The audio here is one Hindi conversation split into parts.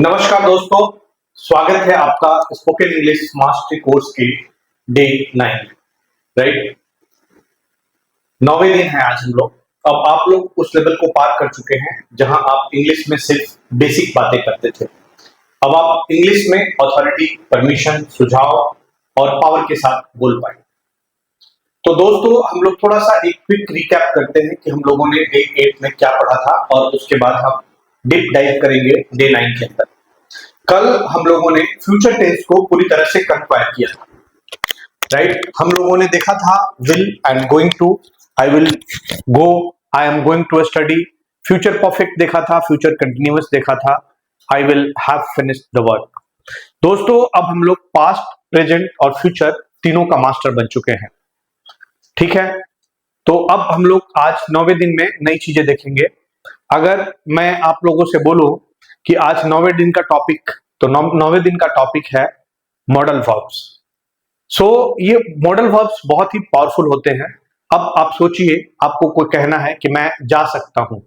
नमस्कार दोस्तों, स्वागत है आपका स्पोकन इंग्लिश मास्टरी कोर्स के डे 9। राइट, 9वें दिन है आज हम लोग। अब आप लोग उस लेवल को पार कर चुके हैं जहां आप इंग्लिश में सिर्फ बेसिक बातें करते थे। अब आप इंग्लिश में अथॉरिटी, परमिशन, सुझाव और पावर के साथ बोल पाए। तो दोस्तों, हम लोग थोड़ा सा एक क्विक रिकैप करते हैं कि हम लोगों ने डे 8 में क्या पढ़ा था और उसके बाद हम डीप डाइव करेंगे डे 9 के अंदर। कल हम लोगों ने फ्यूचर टेंस को पूरी तरह से कंपायर किया था। राइट, हम लोगों ने देखा था will, I am going to, I will go, I am going to study. Future perfect देखा था, फ्यूचर कंटिन्यूअस देखा था, I will have finished the work. दोस्तों, अब हम लोग पास्ट, प्रेजेंट और फ्यूचर तीनों का मास्टर बन चुके हैं। ठीक है, तो अब हम लोग आज 9वें दिन में नई चीजें देखेंगे। अगर मैं आप लोगों से बोलूं कि आज 9वें दिन का टॉपिक, तो 9वें दिन का टॉपिक है मॉडल वर्ब्स। सो ये मॉडल वर्ब्स बहुत ही पावरफुल होते हैं। अब आप सोचिए, आपको कोई कहना है कि मैं जा सकता हूं,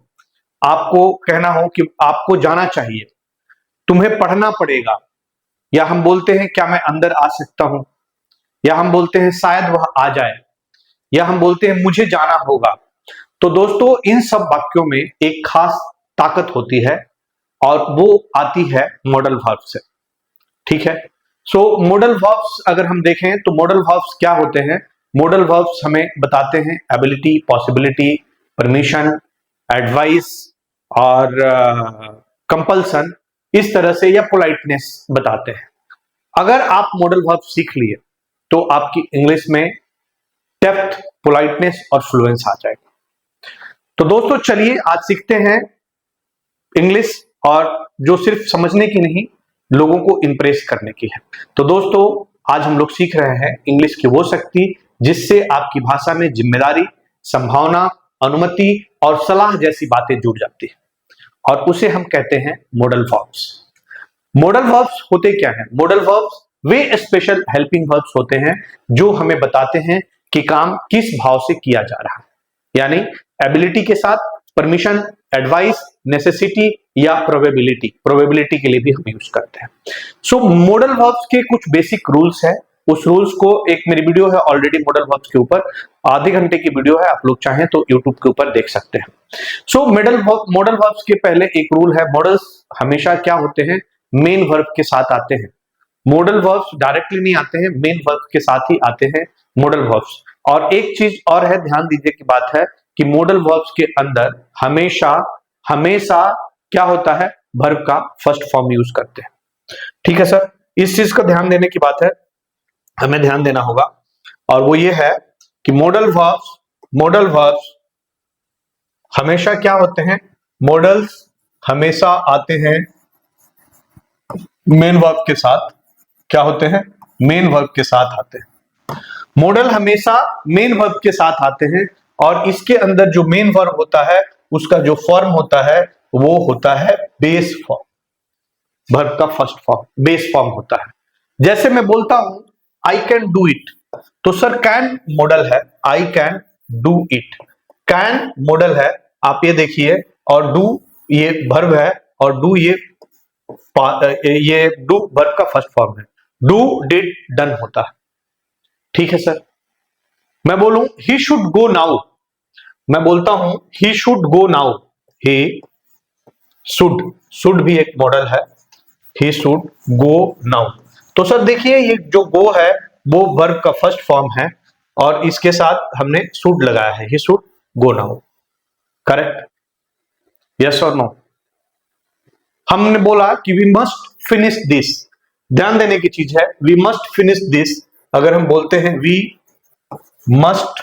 आपको कहना हो कि आपको जाना चाहिए, तुम्हें पढ़ना पड़ेगा, या हम बोलते हैं क्या मैं अंदर आ सकता हूं, या हम बोलते हैं शायद वह आ जाए, या हम बोलते हैं मुझे जाना होगा। तो दोस्तों, इन सब वाक्यों में एक खास ताकत होती है और वो आती है मॉडल वर्ब से। ठीक है, सो मॉडल वर्ब्स अगर हम देखें तो मॉडल वर्ब्स क्या होते हैं? मॉडल वर्ब्स हमें बताते हैं एबिलिटी, पॉसिबिलिटी, परमिशन, एडवाइस और कंपल्सन, इस तरह से, या पोलाइटनेस बताते हैं। अगर आप मॉडल वर्ब सीख लिए तो आपकी इंग्लिश में डेप्थ, पोलाइटनेस और फ्लुएंस आ जाएगा। तो दोस्तों, चलिए आज सीखते हैं इंग्लिश, और जो सिर्फ समझने की नहीं, लोगों को इंप्रेस करने की है। तो दोस्तों, आज हम लोग सीख रहे हैं इंग्लिश की वो शक्ति जिससे आपकी भाषा में जिम्मेदारी, संभावना, अनुमति और सलाह जैसी बातें जुड़ जाती है, और उसे हम कहते हैं मॉडल वर्ब्स। मॉडल वर्ब्स होते क्या हैं? मॉडल वर्ब्स वे स्पेशल हेल्पिंग वर्ब्स होते हैं जो हमें बताते हैं कि काम किस भाव से किया जा रहा है, यानी एबिलिटी के साथ, परमिशन, एडवाइस, नेसेसिटी या प्रोबेबिलिटी। प्रोबेबिलिटी के लिए भी हम यूज करते हैं। सो मॉडल वर्ब्स के कुछ बेसिक रूल्स हैं। उस रूल्स को, एक मेरी वीडियो है ऑलरेडी मॉडल वर्ब्स के ऊपर, आधे घंटे की वीडियो है, आप लोग चाहें तो यूट्यूब के ऊपर देख सकते हैं। सो मॉडल वर्ब्स के पहले एक रूल है, मॉडल्स हमेशा क्या होते हैं? मेन वर्ब के साथ आते हैं। मॉडल वर्ब्स डायरेक्टली नहीं आते हैं, मेन वर्ब के साथ ही आते हैं मॉडल वर्ब्स। और एक चीज और है, ध्यान दीजिए की बात है कि मॉडल वर्ब्स के अंदर हमेशा हमेशा क्या होता है? वर्ब का फर्स्ट फॉर्म यूज करते हैं। ठीक है सर, इस चीज का ध्यान देने की बात है, हमें ध्यान देना होगा, और वो ये है कि मॉडल वर्ब्स हमेशा क्या होते हैं? मॉडल्स हमेशा आते हैं मेन वर्ब के साथ। क्या होते हैं? मेन वर्ब के साथ आते हैं। मॉडल हमेशा मेन वर्ब के साथ आते हैं, और इसके अंदर जो मेन वर्ब होता है उसका जो फॉर्म होता है वो होता है बेस फॉर्म। वर्ब का फर्स्ट फॉर्म बेस फॉर्म होता है। जैसे मैं बोलता हूं आई कैन डू इट, तो सर कैन मॉडल है, I can do it. Can model है, आप ये देखिए, और डू ये वर्ब है, और डू ये डू वर्ब का फर्स्ट फॉर्म है। डू, डिड, डन होता है। ठीक है सर, मैं बोलूं ही शुड गो नाउ, मैं बोलता हूं he should go now, he should भी एक मॉडल है, ही शुड गो नाउ। तो सर देखिए, ये जो गो है वो वर्ब का फर्स्ट फॉर्म है, और इसके साथ हमने शुड लगाया है, he should go now. Correct? Yes और नो? हमने बोला कि वी मस्ट फिनिश दिस, ध्यान देने की चीज है, वी मस्ट फिनिश दिस। अगर हम बोलते हैं वी मस्ट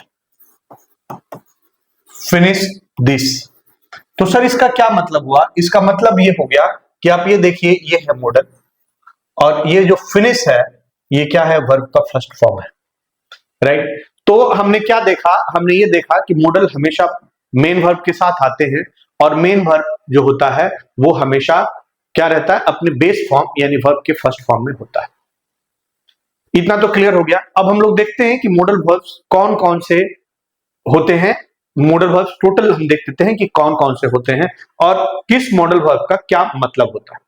फिनिश दिस, तो सर इसका क्या मतलब हुआ? इसका मतलब ये हो गया कि आप ये देखिए, ये है मॉडल, और ये जो फिनिश है ये क्या है? वर्ब का फर्स्ट फॉर्म है। राइट, तो हमने क्या देखा? हमने ये देखा कि मॉडल हमेशा मेन वर्ब के साथ आते हैं, और मेन वर्ब जो होता है वो हमेशा क्या रहता है? अपने बेस फॉर्म यानी वर्ब के फर्स्ट फॉर्म में होता है। इतना तो क्लियर हो गया। अब हम लोग देखते हैं कि मॉडल वर्ब्स कौन कौन से होते हैं। मॉडल वर्ब्स टोटल हम देख लेते हैं कि कौन कौन से होते हैं और किस मॉडल वर्ब का क्या मतलब होता है।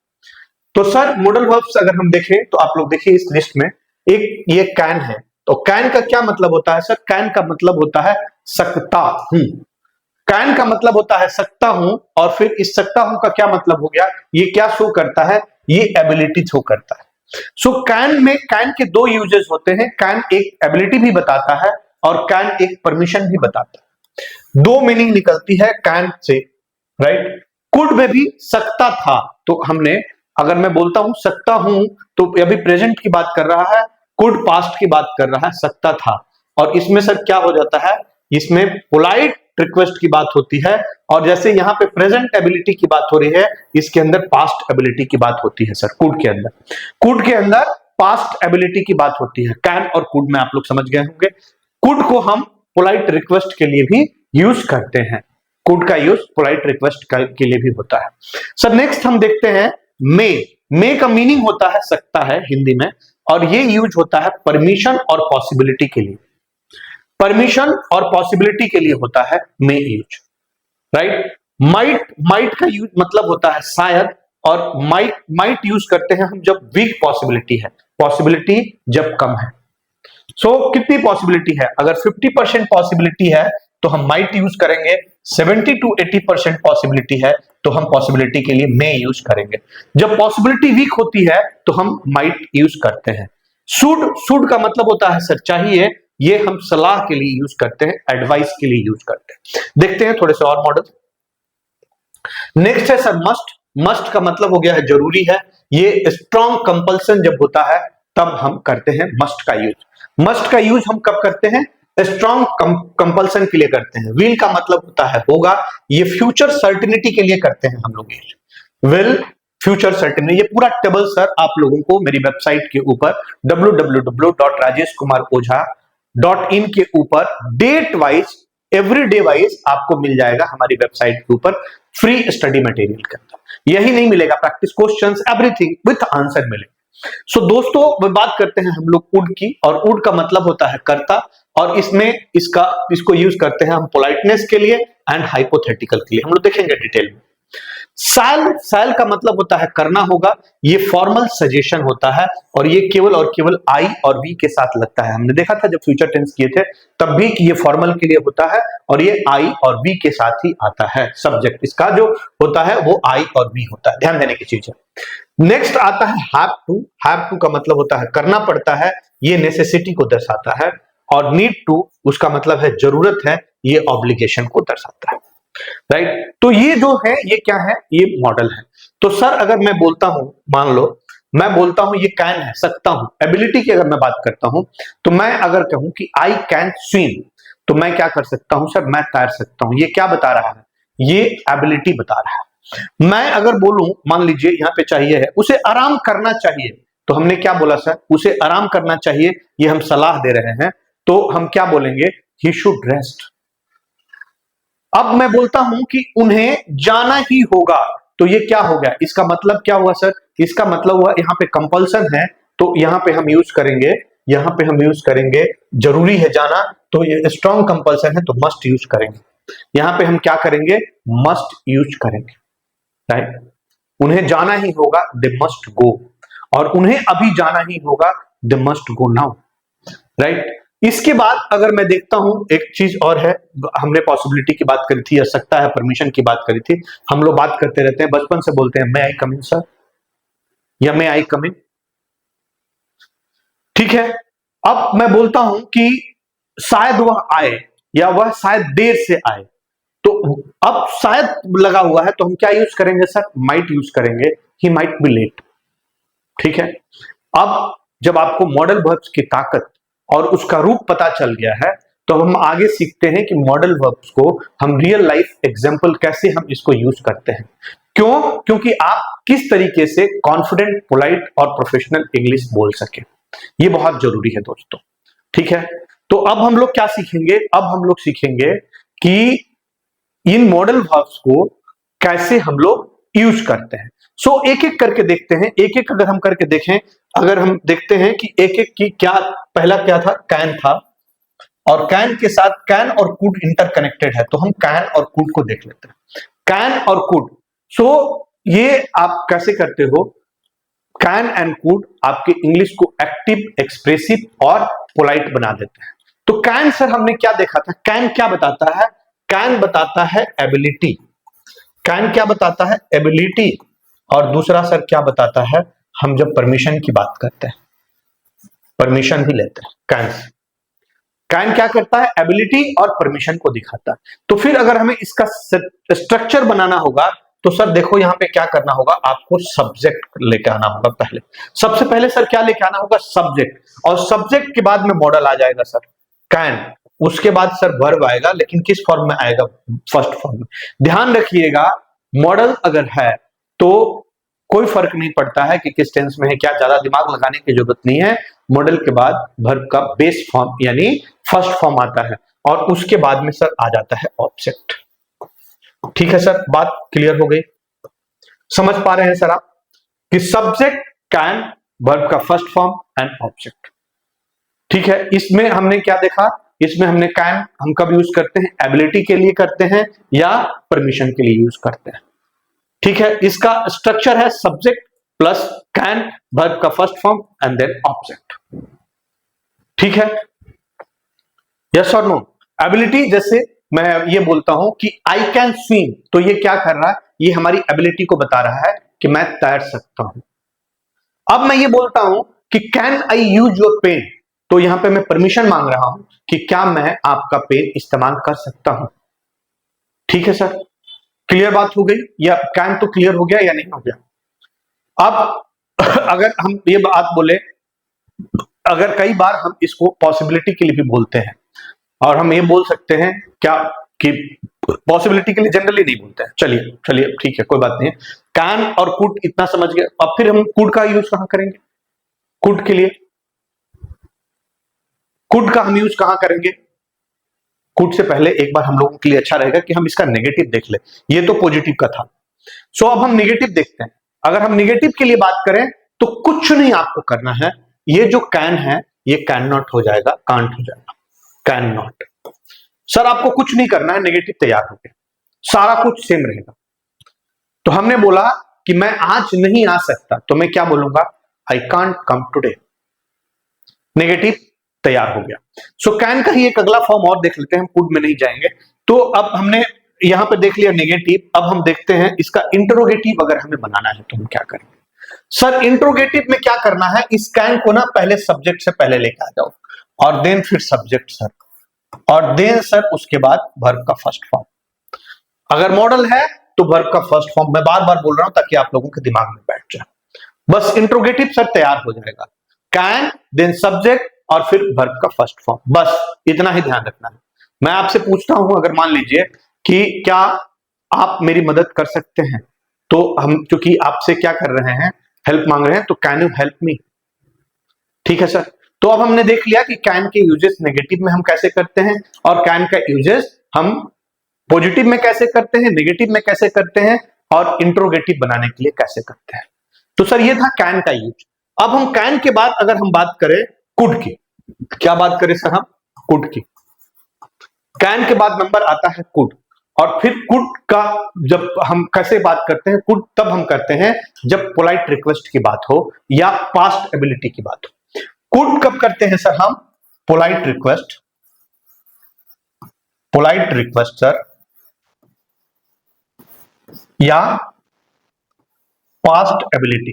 तो सर मॉडल वर्ब्स अगर हम देखें तो आप लोग देखिए इस लिस्ट में एक ये कैन है, तो कैन का क्या मतलब होता है सर? कैन का मतलब होता है सकता हूं। कैन का मतलब होता है सकता हूं, और फिर इस सकता हूं का क्या मतलब हो गया? ये क्या शो करता है? ये एबिलिटी शो करता है। सो कैन में कैन के दो यूजेस होते हैं। कैन एक एबिलिटी भी बताता है और कैन एक परमिशन भी बताता है। दो मीनिंग निकलती है कैन से, राइट? कुड में भी सकता था, तो हमने अगर मैं बोलता हूं सकता हूं तो अभी प्रेजेंट की बात कर रहा है, कुड पास्ट की बात कर रहा है, सकता था। और इसमें सर क्या हो जाता है? इसमें पोलाइट रिक्वेस्ट की बात होती है, और जैसे यहां पे प्रेजेंट एबिलिटी की बात हो रही है, इसके अंदर पास्ट एबिलिटी की बात होती है सर। कुड के अंदर, कुड के अंदर पास्ट एबिलिटी की बात होती है। कैन और कुड में आप लोग समझ गए होंगे। कुड को हम पोलाइट रिक्वेस्ट के लिए भी यूज करते हैं। कुड का यूज पोलाइट रिक्वेस्ट के लिए भी होता है। सर नेक्स्ट हम देखते हैं मे। मे का मीनिंग होता है सकता है हिंदी में, और ये यूज होता है परमिशन और पॉसिबिलिटी के लिए। परमिशन और पॉसिबिलिटी के लिए होता है मे यूज, राइट? माइट, माइट का यूज मतलब होता है शायद, और माइट यूज करते हैं हम जब वीक पॉसिबिलिटी है, पॉसिबिलिटी जब कम है। कितनी पॉसिबिलिटी है? अगर 50% पॉसिबिलिटी है तो हम माइट यूज करेंगे। 70 to 80% पॉसिबिलिटी है तो हम पॉसिबिलिटी के लिए मे यूज करेंगे। जब पॉसिबिलिटी वीक होती है तो हम माइट यूज करते हैं। शुड का मतलब होता है सर चाहिए, ये हम सलाह के लिए यूज करते हैं, एडवाइस के लिए यूज करते हैं। देखते हैं थोड़े से और मॉडल। नेक्स्ट है सर मस्ट। मस्ट का मतलब हो गया है जरूरी है। ये स्ट्रॉन्ग कंपल्सन जब होता है तब हम करते हैं मस्ट का यूज। मस्ट का यूज हम कब करते हैं? स्ट्रॉन्ग कंपल्सन के लिए करते हैं। विल का मतलब होता है होगा, ये फ्यूचर सर्टिनिटी के लिए करते हैं हम लोग। विल, फ्यूचर सर्टिनिटी, ये पूरा टेबल सर आप लोगों को मेरी वेबसाइट के ऊपर www.rajeshkumaroja.in के ऊपर date wise, every day wise आपको मिल जाएगा हमारी वेबसाइट के ऊपर फ्री स्टडी मटेरियल के अंदर। यही नहीं मिलेगा, practice questions everything with answer मिलेगा। दोस्तों बात करते हैं हम लोग वुड की, और वुड का मतलब होता है करता, और इसको यूज करते हैं हम पोलाइटनेस के लिए एंड हाइपोथेटिकल के लिए। हम लोग देखेंगे डिटेल में। सैल का मतलब होता है करना होगा। ये फॉर्मल सजेशन होता है, और ये केवल और केवल आई और वी के साथ लगता है। हमने देखा था जब फ्यूचर टेंस किए थे तब भी कि ये फॉर्मल के लिए होता है, और ये आई और वी के साथ ही आता है। सब्जेक्ट इसका जो होता है वो आई और वी होता है, ध्यान देने की चीज है। नेक्स्ट आता है हैव टू। हैव टू का मतलब होता है करना पड़ता है, ये नेसेसिटी को दर्शाता है। और नीड टू उसका मतलब है जरूरत है, ये ऑब्लिगेशन को दर्शाता है, राइट? तो ये जो है ये क्या है? ये मॉडल है। तो सर अगर मैं बोलता हूं, मान लो मैं बोलता हूं ये कैन है, सकता हूं, एबिलिटी की अगर मैं बात करता हूं, तो मैं अगर कहूं कि आई कैन स्विम, तो मैं क्या कर सकता हूं सर? मैं तैर सकता हूं। ये क्या बता रहा है? ये एबिलिटी बता रहा है। मैं अगर बोलूं, मान लीजिए यहां पे चाहिए है उसे आराम करना चाहिए, तो हमने क्या बोला सर? उसे आराम करना चाहिए, ये हम सलाह दे रहे हैं, तो हम क्या बोलेंगे? He should rest. अब मैं बोलता हूं कि उन्हें जाना ही होगा, तो ये क्या हो गया? इसका मतलब क्या हुआ सर? इसका मतलब हुआ यहां पे कंपल्सन है, तो यहां पे हम यूज करेंगे, यहां पे हम यूज करेंगे जरूरी है जाना, तो ये स्ट्रॉन्ग कंपल्सन है तो मस्ट यूज करेंगे। यहां पे हम क्या करेंगे? मस्ट यूज करेंगे, राइट? उन्हें जाना ही होगा, दे मस्ट गो, और उन्हें अभी जाना ही होगा, they must go now, right? इसके बाद अगर मैं देखता हूं एक चीज और है, हमने पॉसिबिलिटी की बात करी थी, या सकता है, परमिशन की बात करी थी। हम लोग बात करते रहते हैं, बचपन से बोलते हैं मे आई कम इन सर, या मे आई कम इन, ठीक है? अब मैं बोलता हूं कि शायद वह आए, या वह शायद देर से आए, तो अब शायद लगा हुआ है तो हम क्या यूज करेंगे सर? माइट यूज करेंगे, ही माइट बी लेट, ठीक है? अब जब आपको मॉडल वर्ब्स की ताकत और उसका रूप पता चल गया है, तो हम आगे सीखते हैं कि मॉडल वर्ब्स को हम रियल लाइफ एग्जांपल कैसे हम इसको यूज करते हैं। क्यों? क्योंकि आप किस तरीके से कॉन्फिडेंट, पोलाइट और प्रोफेशनल इंग्लिश बोल सके, ये बहुत जरूरी है दोस्तों, ठीक है? तो अब हम लोग क्या सीखेंगे? अब हम लोग सीखेंगे कि इन मॉडल वर्ब्स को कैसे हम लोग यूज करते हैं। एक एक करके देखते हैं, एक एक अगर हम करके देखें, अगर हम देखते हैं कि एक एक की क्या, पहला क्या था? कैन था, और कैन के साथ कैन और कुड इंटरकनेक्टेड है, तो हम कैन और कुड को देख लेते हैं। कैन और कुड, ये आप कैसे करते हो? कैन एंड कुड आपके इंग्लिश को एक्टिव, एक्सप्रेसिव और पोलाइट बना देते हैं। तो कैन सर हमने क्या देखा था, कैन क्या बताता है, कैन बताता है एबिलिटी, कैन क्या बताता है एबिलिटी, और दूसरा सर क्या बताता है, हम जब परमिशन की बात करते हैं परमिशन भी लेते हैं कैन से। कैन क्या करता है, एबिलिटी और परमिशन को दिखाता है। तो फिर अगर हमें इसका स्ट्रक्चर बनाना होगा तो सर देखो यहां पे क्या करना होगा, आपको सब्जेक्ट लेके आना होगा पहले। सबसे पहले सर क्या लेके आना होगा, सब्जेक्ट, और सब्जेक्ट के बाद में मॉडल आ जाएगा सर कैन, उसके बाद सर वर्ब आएगा, लेकिन किस फॉर्म में आएगा, फर्स्ट फॉर्म में। ध्यान रखिएगा मॉडल अगर है तो कोई फर्क नहीं पड़ता है कि किस टेंस में है, क्या ज्यादा दिमाग लगाने की जरूरत नहीं है। मॉडल के बाद वर्ब का बेस फॉर्म यानी फर्स्ट फॉर्म आता है, और उसके बाद में सर आ जाता है ऑब्जेक्ट। ठीक है सर, बात क्लियर हो गई, समझ पा रहे हैं सर आप कि सब्जेक्ट, कैन, वर्ब का फर्स्ट फॉर्म एंड ऑब्जेक्ट। ठीक है, इसमें हमने क्या देखा, इसमें हमने कैन हम कब यूज करते हैं, एबिलिटी के लिए करते हैं या परमिशन के लिए यूज करते हैं। ठीक है, इसका स्ट्रक्चर है सब्जेक्ट प्लस कैन, वर्ब का first form and then object. ठीक है, यस और नो। एबिलिटी, जैसे मैं ये बोलता हूं कि आई कैन स्विम, तो ये क्या कर रहा है, ये हमारी एबिलिटी को बता रहा है कि मैं तैर सकता हूं। अब मैं ये बोलता हूं कि can I use your pen, तो यहां पे मैं परमिशन मांग रहा हूं कि क्या मैं आपका पेन इस्तेमाल कर सकता हूं। ठीक है सर, क्लियर बात हो गई, या कैन तो क्लियर हो गया या नहीं हो गया। अब अगर हम ये बात बोले, अगर कई बार हम इसको पॉसिबिलिटी के लिए भी बोलते हैं, और हम ये बोल सकते हैं क्या कि पॉसिबिलिटी के लिए जनरली नहीं बोलते हैं, चलिए चलिए ठीक है कोई बात नहीं है। कैन और कुड इतना समझ गए, अब फिर हम कुड का यूज कहां करेंगे, कुड के लिए कुड का हम यूज कहां करेंगे। कुड से पहले एक बार हम लोगों के लिए अच्छा रहेगा कि हम इसका नेगेटिव देख ले, ये तो पॉजिटिव का था। सो अब हम नेगेटिव देखते हैं। अगर हम नेगेटिव के लिए बात करें तो कुछ नहीं आपको करना है, ये जो कैन है ये कैन नॉट हो जाएगा, कांट हो जाएगा, कैन नॉट। सर आपको कुछ नहीं करना है, नेगेटिव तैयार हो गया, सारा कुछ सेम रहेगा। तो हमने बोला कि मैं आज नहीं आ सकता, तो मैं क्या बोलूंगा, I can't come today, negative तैयार हो गया। सो कैन का ही एक अगला फॉर्म और देख लेते हैं, हम कुड में नहीं जाएंगे। तो अब हमने यहां पे देख लिया नेगेटिव, अब हम देखते हैं इसका इंट्रोगेटिव अगर हमें बनाना है तो हम क्या करेंगे। सर इंट्रोगेटिव में क्या करना है, इस कैन को ना पहले सब्जेक्ट से पहले लेके आ जाओ, और देन फिर सब्जेक्ट सर, और देन सर उसके बाद वर्ब का फर्स्ट फॉर्म। अगर मॉडल है तो वर्ब का फर्स्ट फॉर्म, मैं बार बार बोल रहा हूं ताकि आप लोगों के दिमाग में बैठ जाए। बस इंट्रोगेटिव सर तैयार हो जाएगा, कैन देन सब्जेक्ट और फिर वर्ब का फर्स्ट फॉर्म, बस इतना ही ध्यान रखना है। मैं आपसे पूछता हूं, अगर मान लीजिए कि क्या आप मेरी मदद कर सकते हैं, तो हम क्योंकि आपसे क्या कर रहे हैं, हेल्प मांग रहे हैं, तो कैन यू हेल्प मी। ठीक है सर, तो अब हमने देख लिया कि कैन के यूजेस नेगेटिव में हम कैसे करते हैं, और कैन का यूजेस हम पॉजिटिव में कैसे करते हैं, नेगेटिव में कैसे करते हैं, और इंट्रोगेटिव बनाने के लिए कैसे करते हैं। तो सर ये था कैन का यूज। अब हम कैन के बाद अगर हम बात करें कुड की, क्या बात करें सर हम, कुड की। कैन के बाद नंबर आता है कुड, और फिर कुड का जब हम कैसे बात करते हैं, कुड तब हम करते हैं जब पोलाइट रिक्वेस्ट की बात हो या पास्ट एबिलिटी की बात हो। कुड कब करते हैं सर हम, polite request, polite request sir, या पास्ट एबिलिटी।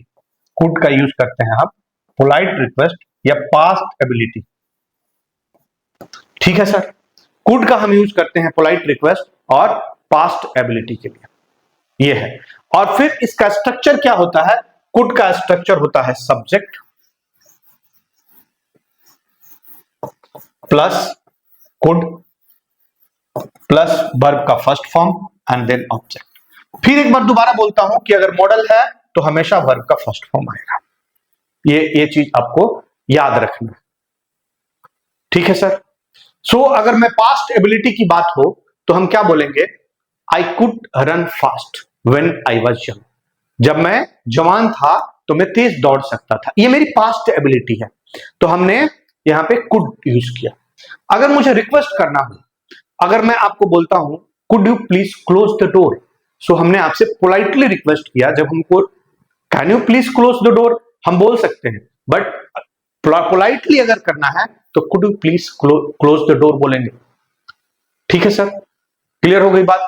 कुड का यूज करते हैं आप पोलाइट रिक्वेस्ट या पास्ट एबिलिटी। ठीक है सर, कुड का हम यूज करते हैं पोलाइट रिक्वेस्ट और पास्ट एबिलिटी के लिए, ये है। और फिर इसका स्ट्रक्चर क्या होता है, कुड का स्ट्रक्चर होता है subject plus could plus verb का first form and then object. फिर एक बार दोबारा बोलता हूं कि अगर मॉडल है तो हमेशा वर्ब का फर्स्ट फॉर्म आएगा, ये चीज आपको याद रखना है। ठीक है सर, सो अगर मैं पास्ट एबिलिटी की बात हो तो हम क्या बोलेंगे, I could run fast when I was young, जब मैं जवान था तो मैं तेज दौड़ सकता था, ये मेरी पास्ट एबिलिटी है, तो हमने यहां पे कुड यूज किया। अगर मुझे रिक्वेस्ट करना हो, अगर मैं आपको बोलता हूं could you please close the door, so हमने आपसे पोलाइटली रिक्वेस्ट किया, जब हमको can you please close the door, हम बोल सकते हैं, बट पोलाइटली अगर करना है तो could you please close the door बोलेंगे। ठीक है सर, क्लियर हो गई बात।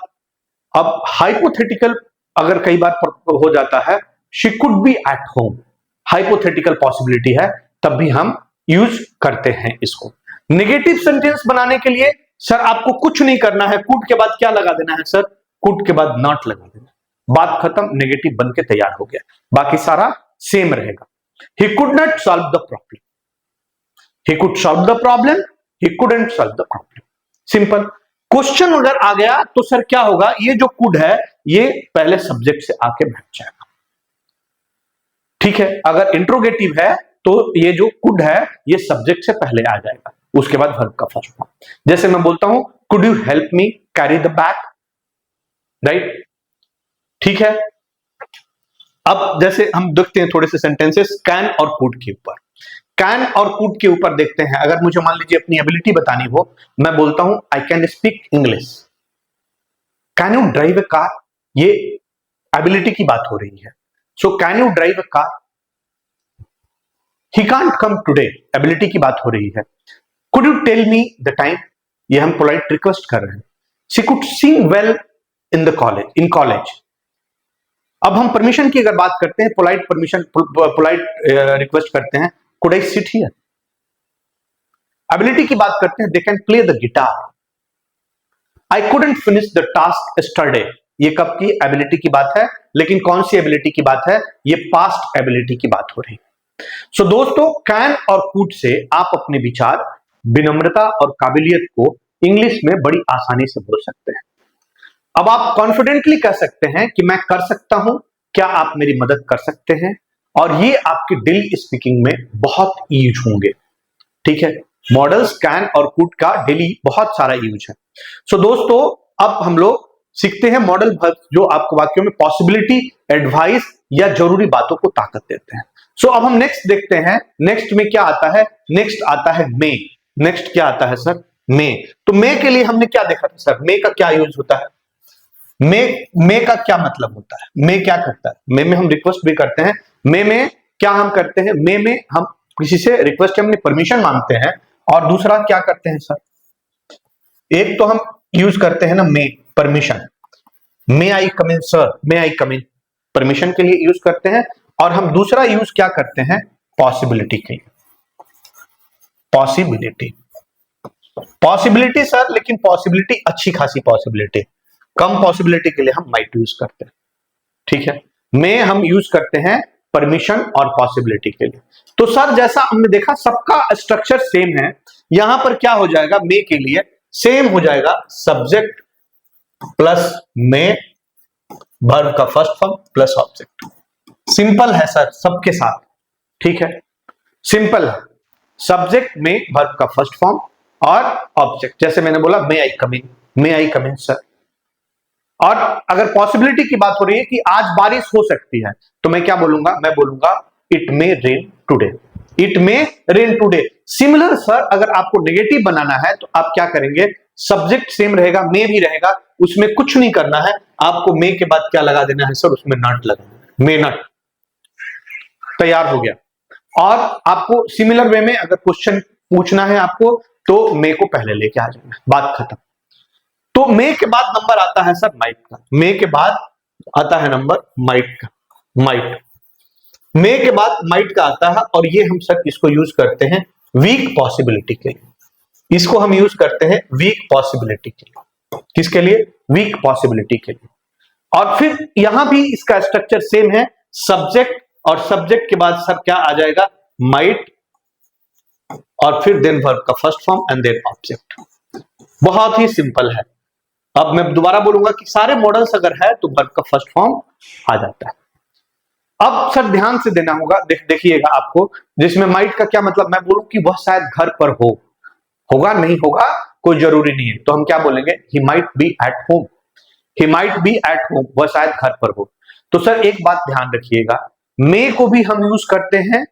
अब हाइपोथेटिकल अगर कई बार हो जाता है, she could be at home, hypothetical possibility है, तब भी हम यूज करते हैं इसको। नेगेटिव सेंटेंस बनाने के लिए सर आपको कुछ नहीं करना है, कुड के बाद क्या लगा देना है सर, कुड के बाद नॉट लगा देना, बात खत्म, नेगेटिव बन के तैयार हो गया, बाकी सारा सेम रहेगा। He could not solve the problem, he could solve the problem, he couldn't solve the problem, simple. Question अगर आ गया तो सर क्या होगा, ये जो कुड है ये पहले सब्जेक्ट से आके बैठ जाएगा। ठीक है, अगर इंट्रोगेटिव है तो ये जो कुड है ये सब्जेक्ट से पहले आ जाएगा, उसके बाद वर्ब का फर्स्ट फॉर्म। जैसे मैं बोलता हूं could you help me carry the bag, right. ठीक है, अब जैसे हम देखते हैं थोड़े से सेंटेंसेस कैन और कुड के ऊपर। कैन और कुड के ऊपर देखते हैं। अगर मुझे मान लीजिए अपनी एबिलिटी बतानी हो, मैं बोलता हूं I can speak English. Can you drive a car, ये एबिलिटी की बात हो रही है। So can you drive a car, he can't come today, ability की बात हो रही है। Could you tell me the time, ये हम पोलाइट रिक्वेस्ट कर रहे हैं। She could sing well in the college, in college. अब हम परमिशन की अगर बात करते हैं, पोलाइट परमिशन, पोलाइट रिक्वेस्ट करते हैं, could I sit here. Ability की बात करते हैं, they can play the guitar. I couldn't finish the task yesterday, ये कब की एबिलिटी की बात है, लेकिन कौन सी एबिलिटी की बात है, ये पास्ट एबिलिटी की बात हो रही है। सो दोस्तों, कैन और कुड से आप अपने विचार, विनम्रता और काबिलियत को इंग्लिश में बड़ी आसानी से बोल सकते हैं। अब आप कॉन्फिडेंटली कह सकते हैं कि मैं कर सकता हूं, क्या आप मेरी मदद कर सकते हैं, और ये आपकी डेली स्पीकिंग में बहुत यूज होंगे। ठीक है, मॉडल्स कैन और कुड का डेली बहुत सारा यूज है। सो दोस्तों, अब हम लोग सीखते हैं मॉडल वर्ब जो आपको वाक्यों में पॉसिबिलिटी, एडवाइस या जरूरी बातों को ताकत देते हैं। सो अब हम नेक्स्ट देखते हैं, नेक्स्ट में क्या आता है, नेक्स्ट आता है मे। नेक्स्ट क्या आता है सर, मे। तो मे के लिए हमने क्या देखा था सर, मे का क्या यूज होता है, मे का क्या मतलब होता है, मे क्या करता है, मे में हम रिक्वेस्ट भी करते हैं। मे में क्या हम करते हैं, मे में हम किसी से रिक्वेस्ट हमने परमिशन मांगते हैं, और दूसरा क्या करते हैं सर, एक तो हम यूज करते हैं ना मे, परमिशन, मे आई कम इन सर, मे आई कम इन, परमिशन के लिए यूज करते हैं। और हम दूसरा यूज क्या करते हैं, पॉसिबिलिटी के लिए, पॉसिबिलिटी, पॉसिबिलिटी सर, लेकिन पॉसिबिलिटी अच्छी खासी पॉसिबिलिटी, कम पॉसिबिलिटी के लिए हम माइट यूज करते हैं। ठीक है, में हम यूज करते हैं परमिशन और पॉसिबिलिटी के लिए। तो सर जैसा हमने देखा सबका स्ट्रक्चर सेम है, यहां पर क्या हो जाएगा, मे के लिए सेम हो जाएगा, सब्जेक्ट प्लस में, वर्ब का first form plus object. Simple है सर सबके साथ। ठीक है, सिंपल है, सब्जेक्ट में वर्ब का फर्स्ट फॉर्म और ऑब्जेक्ट। जैसे मैंने बोला मे आई कम इन, मे आई कम इन सर। और अगर पॉसिबिलिटी की बात हो रही है कि आज बारिश हो सकती है, तो मैं क्या बोलूंगा, मैं बोलूंगा it may rain today, it may rain today. Similar sir अगर आपको नेगेटिव बनाना है तो आप क्या करेंगे, सब्जेक्ट सेम रहेगा, मे भी रहेगा, उसमें कुछ नहीं करना है, आपको मे के बाद क्या लगा देना है सर, उसमें नॉट लगाना है, मे नॉट, तैयार हो गया। और आपको सिमिलर वे में अगर क्वेश्चन पूछना है आपको, तो मे को पहले लेके आ जाना, बात खत्म। तो मे के बाद नंबर आता है सर माइट का, मे के बाद आता है नंबर माइट का, माइट, मे के बाद माइट का आता है, और ये हम सर इसको यूज करते हैं वीक पॉसिबिलिटी के लिए, इसको हम यूज करते हैं वीक पॉसिबिलिटी के लिए। किसके लिए, वीक पॉसिबिलिटी के लिए। और फिर यहां भी इसका स्ट्रक्चर सेम है, सब्जेक्ट, और सब्जेक्ट के बाद सर क्या आ जाएगा, माइट, और फिर देन वर्ब का first form and then object. बहुत ही सिंपल है। अब मैं दोबारा बोलूंगा कि सारे मॉडल्स अगर है तो वर्ब का फर्स्ट फॉर्म आ जाता है। अब सर ध्यान से देना होगा, देखिएगा आपको, जिसमें माइट का क्या मतलब, मैं बोलूं कि वह शायद घर पर हो, होगा नहीं होगा कोई जरूरी नहीं है, तो हम क्या बोलेंगे, he might be at home, he might be at home, वह शायद घर पर हो। तो सर एक बात ध्यान रखिएगा, मे को भी हम यूज करते हैं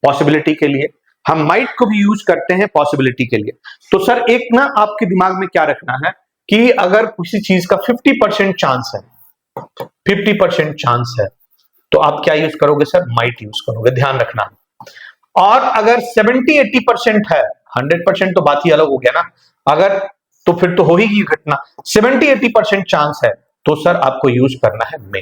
पॉसिबिलिटी के लिए, हम माइट को भी यूज करते हैं पॉसिबिलिटी के लिए। तो सर एक ना आपके दिमाग में क्या रखना है कि अगर किसी चीज का 50% चांस है, 50% चांस है, तो आप क्या यूज करोगे सर? माइट यूज करोगे, ध्यान रखना। और अगर 70-80% है, 100% तो बात ही अलग हो गया ना, अगर तो फिर तो हो ही गई घटना। 70-80% चांस है तो सर आपको यूज करना है मे।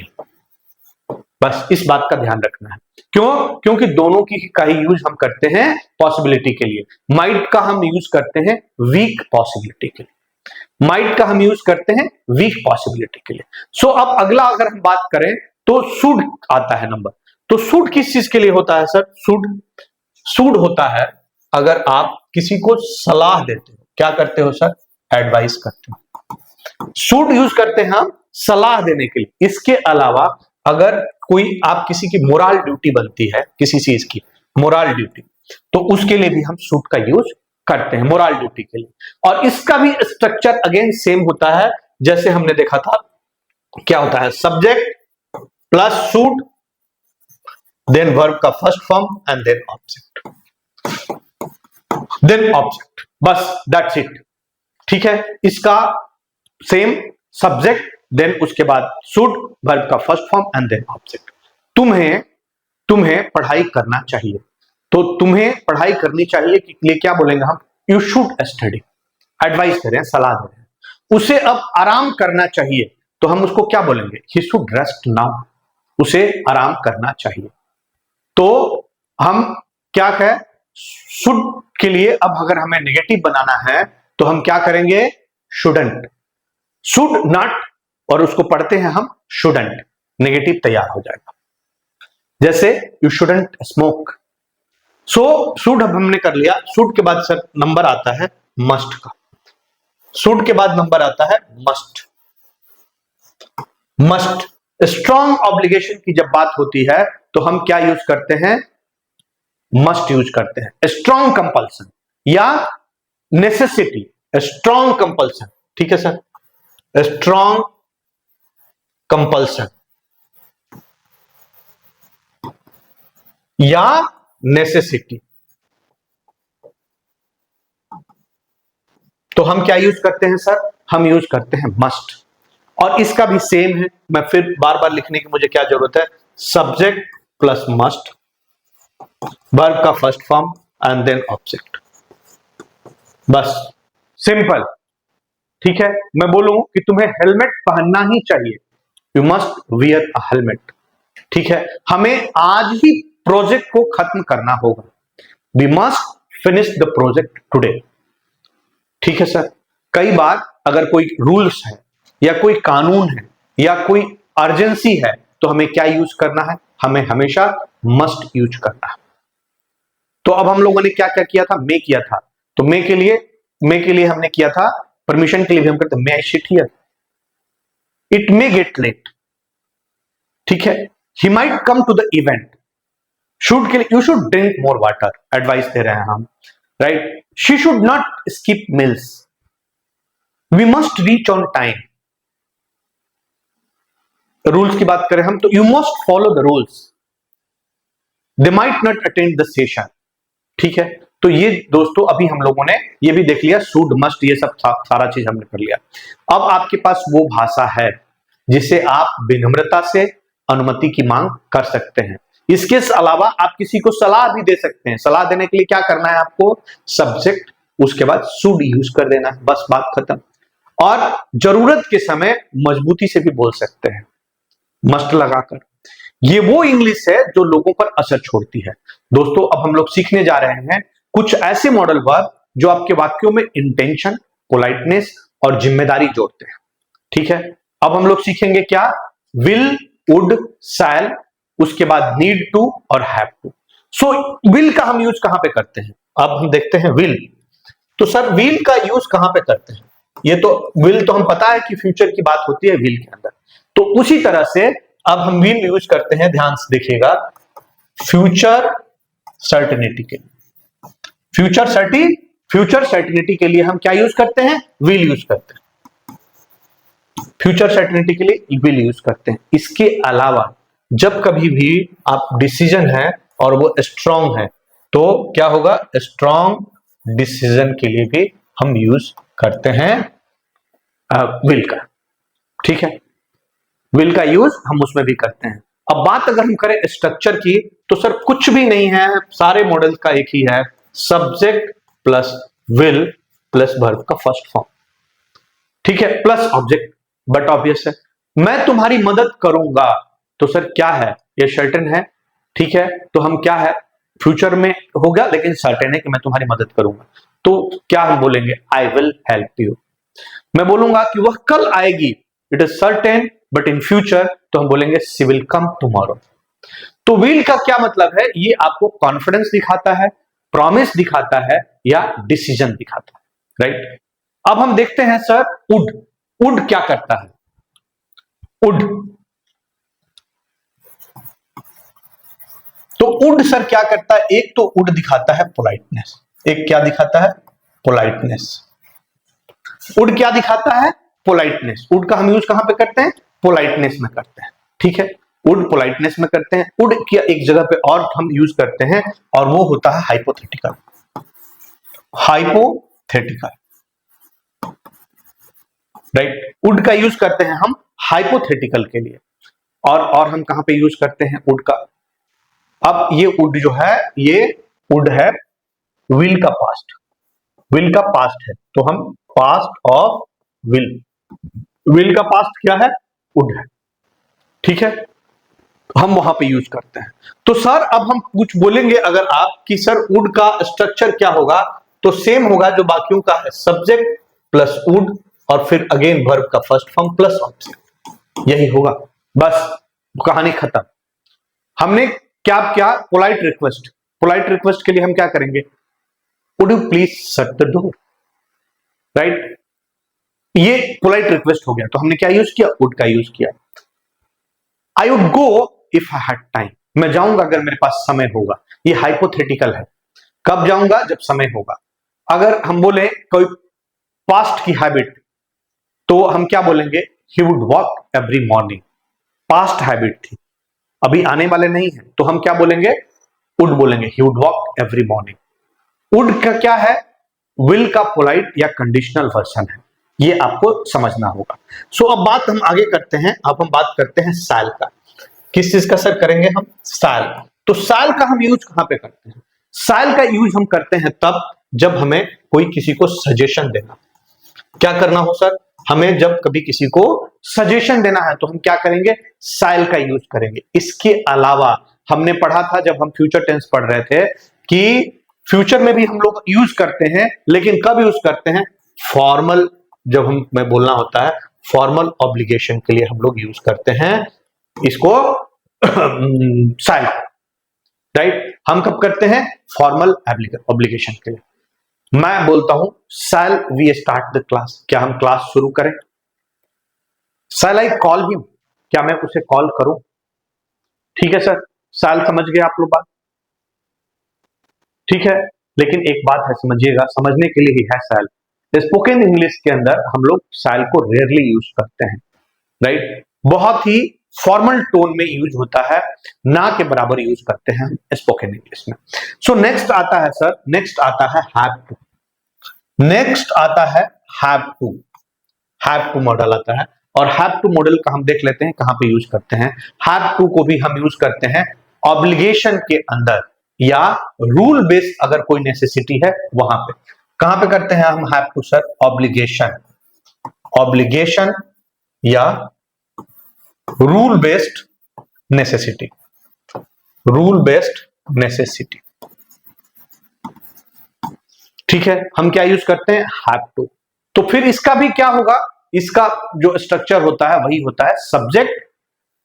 बस इस बात का ध्यान रखना है। क्यों? क्योंकि दोनों की का ही यूज हम करते हैं पॉसिबिलिटी के लिए। माइट का हम यूज करते हैं वीक पॉसिबिलिटी के लिए, माइट का हम यूज करते हैं वीक पॉसिबिलिटी के लिए। सो अब अगला अगर हम बात करें तो शुड आता है नंबर। तो शुड किस चीज के लिए होता है सर? शुड होता है अगर आप किसी को सलाह देते हो। क्या करते हो सर? एडवाइस करते हो। शुड यूज करते हैं हम सलाह देने के लिए। इसके अलावा अगर कोई आप किसी की मोरल ड्यूटी बनती है, किसी चीज की मोरल ड्यूटी, तो उसके लिए भी हम शुड का यूज करते हैं, मोरल ड्यूटी के लिए। और इसका भी स्ट्रक्चर अगेन सेम होता है जैसे हमने देखा था। क्या होता है? Subject plus should, then verb का first form and then object, then object, बस दैट्स इट। ठीक है, इसका सेम सब्जेक्ट, देन उसके बाद शुड, वर्ब का first form and then object. तुम्हें पढ़ाई करना चाहिए, तो तुम्हें पढ़ाई करनी चाहिए के लिए क्या बोलेंगे हम? You should study. एडवाइस दे रहे हैं, सलाह दे रहे हैं। उसे अब आराम करना चाहिए तो हम उसको क्या बोलेंगे? He should rest now. उसे आराम करना चाहिए। तो हम क्या कहें? शुड के लिए अब अगर हमें नेगेटिव बनाना है तो हम क्या करेंगे? शुडंट, शुड नॉट, और उसको पढ़ते हैं हम शुडंट, नेगेटिव तैयार हो जाएगा। जैसे you shouldn't smoke. So should अब हमने कर लिया। शुड के बाद सर नंबर आता है मस्ट का। शुड के बाद नंबर आता है मस्ट। मस्ट, स्ट्रॉन्ग ऑब्लिगेशन की जब बात होती है तो हम क्या यूज करते हैं? मस्ट यूज करते हैं। स्ट्रॉन्ग कंपल्सन या नेसेसिटी, स्ट्रॉन्ग कंपल्सन, ठीक है सर, स्ट्रॉन्ग कंपल्सन या नेसेसिटी, तो हम क्या यूज करते हैं सर? हम यूज करते हैं मस्ट। और इसका भी सेम है, मैं फिर बार बार लिखने की मुझे क्या जरूरत है? सब्जेक्ट प्लस मस्ट, वर्ब का first form and then object, बस सिंपल। ठीक है, मैं बोलूं कि तुम्हें हेलमेट पहनना ही चाहिए, you must wear a helmet. ठीक है, हमें आज ही प्रोजेक्ट को खत्म करना होगा, we must finish the project today. ठीक है सर, कई बार अगर कोई रूल्स है या कोई कानून है या कोई अर्जेंसी है तो हमें क्या यूज करना है? हमें हमेशा मस्ट यूज करना है। तो अब हम लोगों ने क्या क्या किया था? मे किया था। तो मे के लिए हमने किया था, परमिशन के लिए भी हम करते may I sit here, it may get late. ठीक है, he might come to the event. Should के लिए you should drink more water, advice दे रहे हैं हम, right? She should not skip meals, we must reach on time. Rules की बात करें हम तो you must follow the rules, they might not attend the session. ठीक है, तो ये दोस्तों अभी हम लोगों ने ये भी देख लिया, शुड मस्ट ये सब सारा चीज हमने कर लिया। अब आपके पास वो भाषा है जिसे आप विनम्रता से अनुमति की मांग कर सकते हैं। इसके अलावा आप किसी को सलाह भी दे सकते हैं। सलाह देने के लिए क्या करना है आपको? सब्जेक्ट, उसके बाद शुड यूज कर देना है, बस बात खत्म। और जरूरत के समय मजबूती से भी बोल सकते हैं, मस्ट लगाकर। ये वो इंग्लिश है जो लोगों पर असर छोड़ती है। दोस्तों अब हम लोग सीखने जा रहे हैं कुछ ऐसे मॉडल वर्ब जो आपके वाक्यों में इंटेंशन, पोलाइटनेस और जिम्मेदारी जोड़ते हैं। ठीक है, अब हम लोग सीखेंगे क्या? विल, वुड, शैल, उसके बाद नीड टू और हैव टू। सो विल का हम यूज कहां पे करते हैं? अब हम देखते हैं विल। तो सर विल का यूज कहां पे करते हैं? ये तो विल तो हम पता है कि फ्यूचर की बात होती है विल के अंदर, तो उसी तरह से अब हम विल यूज करते हैं, ध्यान से देखिएगा, फ्यूचर सर्टेनिटी के लिए। फ्यूचर सर्टेनिटी के लिए हम क्या यूज करते हैं? विल यूज करते हैं। फ्यूचर सर्टेनिटी के लिए विल यूज करते हैं। इसके अलावा जब कभी भी आप डिसीजन है और वो स्ट्रांग है तो क्या होगा? स्ट्रांग डिसीजन के लिए भी हम यूज करते हैं विल का। ठीक है, विल का यूज हम उसमें भी करते हैं। अब बात अगर हम करें स्ट्रक्चर की, तो सर कुछ भी नहीं है, सारे मॉडल का एक ही है, subject plus will plus verb का फर्स्ट फॉर्म, ठीक है, प्लस ऑब्जेक्ट। बट ऑब्वियस है, मैं तुम्हारी मदद करूंगा, तो सर क्या है, ये सर्टेन है, ठीक है, तो हम क्या है, फ्यूचर में होगा लेकिन सर्टेन है कि मैं तुम्हारी मदद करूंगा, तो क्या हम बोलेंगे, आई विल हेल्प यू। मैं बोलूंगा कि वह कल आएगी, it is certain, but in future तो हम बोलेंगे शी विल कम टुमारो। तो विल का क्या मतलब है, ये आपको कॉन्फिडेंस दिखाता है, प्रॉमिस दिखाता है, या डिसीजन दिखाता है, राइट। अब हम देखते हैं सर वुड, वुड क्या करता है, वुड, तो वुड सर क्या करता है, एक तो वुड दिखाता है पोलाइटनेस, एक क्या दिखाता है, पोलाइटनेस। वुड क्या दिखाता है, पोलाइटनेस। वुड का हम यूज कहां पे करते हैं, पोलाइटनेस में करते हैं, ठीक है, वुड पोलाइटनेस में करते हैं। वुड की एक जगह पे और हम यूज करते हैं, और वो होता है हाइपोथेटिकल, हाइपोथेटिकल, राइट। वुड का यूज करते हैं हम हाइपोथेटिकल के लिए, और हम कहां पे यूज करते हैं वुड का। अब ये वुड जो है, ये वुड है विल का पास्ट, विल का पास्ट है, तो हम पास्ट ऑफ विल, विल का पास्ट क्या है, वुड है, ठीक है, हम वहां पे यूज करते हैं। तो सर अब हम कुछ बोलेंगे अगर आप कि सर वुड का स्ट्रक्चर क्या होगा, तो सेम होगा जो बाकियों का है, सब्जेक्ट प्लस वुड, और फिर अगेन वर्ब का फर्स्ट फॉर्म प्लस ऑब्जेक्ट, यही होगा, बस कहानी खत्म। हमने क्या क्या, पोलाइट रिक्वेस्ट, पोलाइट रिक्वेस्ट के लिए हम क्या करेंगे, would you please shut the door, right, ये पोलाइट रिक्वेस्ट हो गया, तो हमने क्या यूज किया, वुड का यूज किया। I would go if I had time, मैं जाऊंगा अगर मेरे पास समय होगा, ये हाइपोथेटिकल है, कब जाऊंगा, जब समय होगा। अगर हम बोले कोई पास्ट की हैबिट, तो हम क्या बोलेंगे, he would walk every morning, past habit थी, अभी आने वाले नहीं है, तो हम क्या बोलेंगे, वुड बोलेंगे, he would walk every morning. Would का क्या है, विल का पोलाइट या कंडीशनल वर्जन है, ये आपको समझना होगा। सो अब बात हम आगे करते हैं, अब हम बात करते हैं शैल का। किस चीज का सर करेंगे हम, शैल। तो शैल का हम यूज कहां पे करते हैं, शैल का यूज हम करते हैं तब जब हमें कोई किसी को सजेशन देना, क्या करना हो सर, हमें जब कभी किसी को सजेशन देना है तो हम क्या करेंगे, शैल का यूज करेंगे। इसके अलावा हमने पढ़ा था जब हम फ्यूचर टेंस पढ़ रहे थे कि फ्यूचर में भी हम लोग यूज करते हैं, लेकिन कब यूज करते हैं, फॉर्मल, जब हमें बोलना होता है, फॉर्मल ऑब्लिगेशन के लिए हम लोग यूज करते हैं इसको शैल, राइट। हम कब करते हैं, फॉर्मल ऑब्लिगेशन के लिए। मैं बोलता हूं shall we start the class, क्या हम क्लास शुरू करें, शैल आई कॉल हिम, क्या मैं उसे कॉल करूं, ठीक है सर, शैल समझ गए आप लोग बात, ठीक है। लेकिन एक बात है, समझिएगा, समझने के लिए ही है शैल। स्पोकन इंग्लिश के अंदर हम लोग शैल को रेयरली यूज करते हैं, राइट, बहुत ही फॉर्मल टोन में यूज होता है, ना के बराबर यूज करते हैं स्पोकन इंग्लिश में। सो नेक्स्ट आता है सर, नेक्स्ट आता है हैव टू, नेक्स्ट आता है have to, have to modal आता है, और हैव टू मॉडल का हम देख लेते हैं कहां पे यूज करते हैं। हैव टू को भी हम यूज करते हैं ऑब्लिगेशन के अंदर, या रूल बेस्ड अगर कोई नेसेसिटी है वहां पे। कहां पे करते हैं हम have to sir, obligation, obligation या rule based necessity, rule based necessity, ठीक है, हम क्या यूज करते हैं, हैव टू। तो फिर इसका भी क्या होगा, इसका जो स्ट्रक्चर होता है वही होता है, सब्जेक्ट,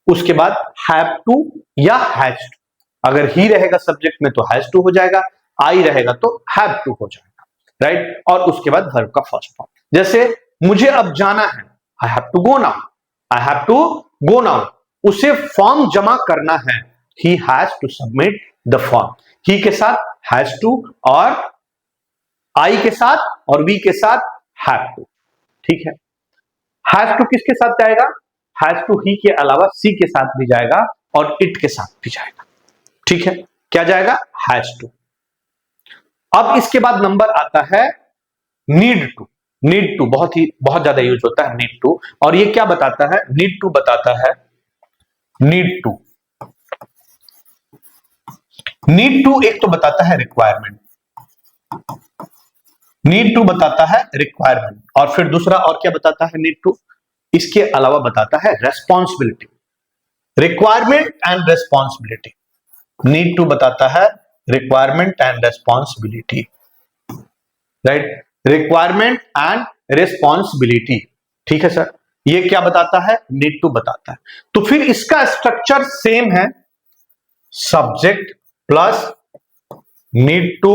उसके बाद हैव टू या हैज टू, अगर ही रहेगा सब्जेक्ट में तो हैज टू हो जाएगा, आई रहेगा तो हैव टू हो जाएगा, राइट, और उसके बाद वर्ब का फर्स्ट फॉर्म। जैसे मुझे अब जाना है, I have to go now, I have to go now, उसे फॉर्म जमा करना है, he has to submit the form, he के साथ हैज टू, और आई के साथ और वी के साथ हैव टू, ठीक है। हैज टू किसके साथ जाएगा, हैज टू ही के अलावा सी के साथ भी जाएगा और इट के साथ भी जाएगा, ठीक है, क्या जाएगा, हैज टू। अब इसके बाद नंबर आता है नीड टू, नीड टू बहुत ज्यादा यूज होता है नीड टू, और ये क्या बताता है, नीड टू बताता है, नीड टू नीड टू एक तो बताता है रिक्वायरमेंट, नीड टू बताता है रिक्वायरमेंट, और फिर दूसरा और क्या बताता है नीड टू, इसके अलावा बताता है responsibility. Requirement and responsibility, need to बताता है requirement and responsibility, right, requirement and responsibility, ठीक है सर। ये क्या बताता है, नीड टू बताता है। तो फिर इसका स्ट्रक्चर सेम है, सब्जेक्ट प्लस नीड टू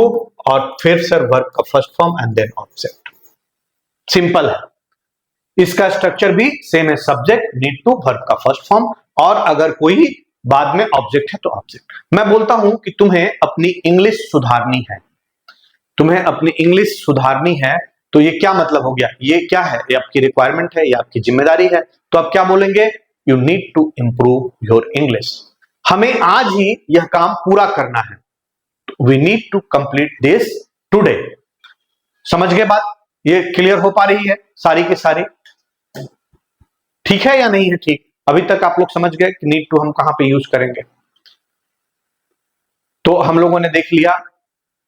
और फिर सर वर्ब का first form and then object, simple है। इसका स्ट्रक्चर भी सेम है, सब्जेक्ट नीड टू वर्ब का फर्स्ट फॉर्म, और अगर कोई बाद में ऑब्जेक्ट है तो ऑब्जेक्ट। मैं बोलता हूं कि तुम्हें अपनी इंग्लिश सुधारनी है, तुम्हें अपनी इंग्लिश सुधारनी है, तो ये क्या मतलब हो गया, ये क्या है, ये आपकी रिक्वायरमेंट है, ये आपकी जिम्मेदारी है। तो आप क्या बोलेंगे, you need to improve your English, हमें आज ही यह काम पूरा करना है, we need to complete this today. समझ गए बात, ये क्लियर हो पा रही है सारी की सारी, ठीक है या नहीं है, ठीक। अभी तक आप लोग समझ गए कि नीड टू हम कहां पे यूज करेंगे। तो हम लोगों ने देख लिया